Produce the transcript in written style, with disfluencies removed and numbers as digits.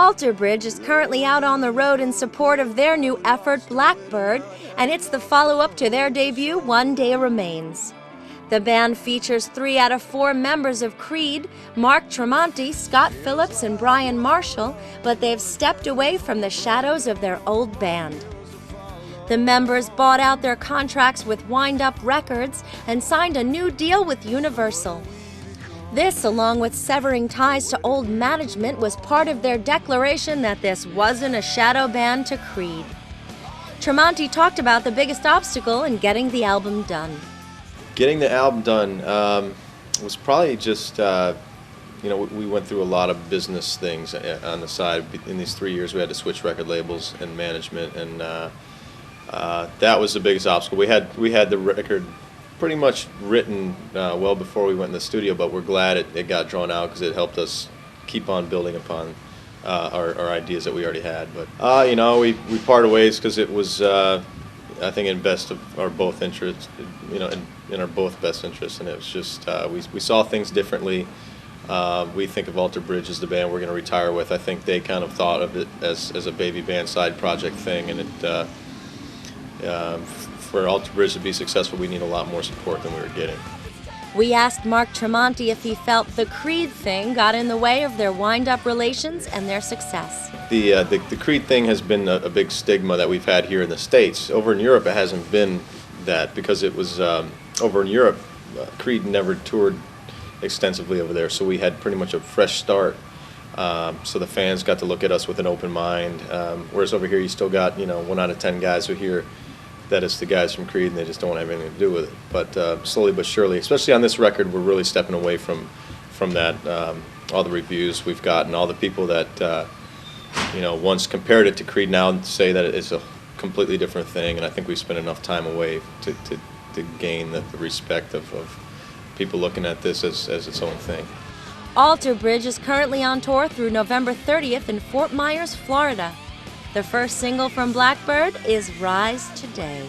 Alter Bridge is currently out on the road in support of their new effort, Blackbird, and it's the follow-up to their debut, One Day Remains. The band features 3 out of 4 members of Creed, Mark Tremonti, Scott Phillips, and Brian Marshall, but they've stepped away from the shadows of their old band. The members bought out their contracts with Wind Up Records and signed a new deal with Universal. This, along with severing ties to old management, was part of their declaration that this wasn't a shadow band to Creed. Tremonti talked about the biggest obstacle in getting the album done. Getting the album done was probably just, we went through a lot of business things on the side. In these 3 years, we had to switch record labels and management, and that was the biggest obstacle. We had the record pretty much written well before we went in the studio, but we're glad it got drawn out because it helped us keep on building upon our ideas that we already had. But we parted ways because it was I think in best of our both interests, in our both best interests, and it was just we saw things differently. We think of Alter Bridge as the band we're going to retire with. I think they kind of thought of it as a baby band side project thing, and it. For Alter Bridge to be successful, we need a lot more support than we were getting. We asked Mark Tremonti if he felt the Creed thing got in the way of their wind-up relations and their success. The Creed thing has been a big stigma that we've had here in the States. Over in Europe, it hasn't been that because it was over in Europe, Creed never toured extensively over there, so we had pretty much a fresh start. So the fans got to look at us with an open mind, whereas over here you still got 1 out of 10 guys who hear that it's the guys from Creed and they just don't have anything to do with it. But slowly but surely, especially on this record, we're really stepping away from that. All the reviews we've gotten, all the people that once compared it to Creed now say that it's a completely different thing, and I think we've spent enough time away to gain the respect of people looking at this as its own thing. Alter Bridge is currently on tour through November 30th in Fort Myers, Florida. The first single from Blackbird is Rise Today.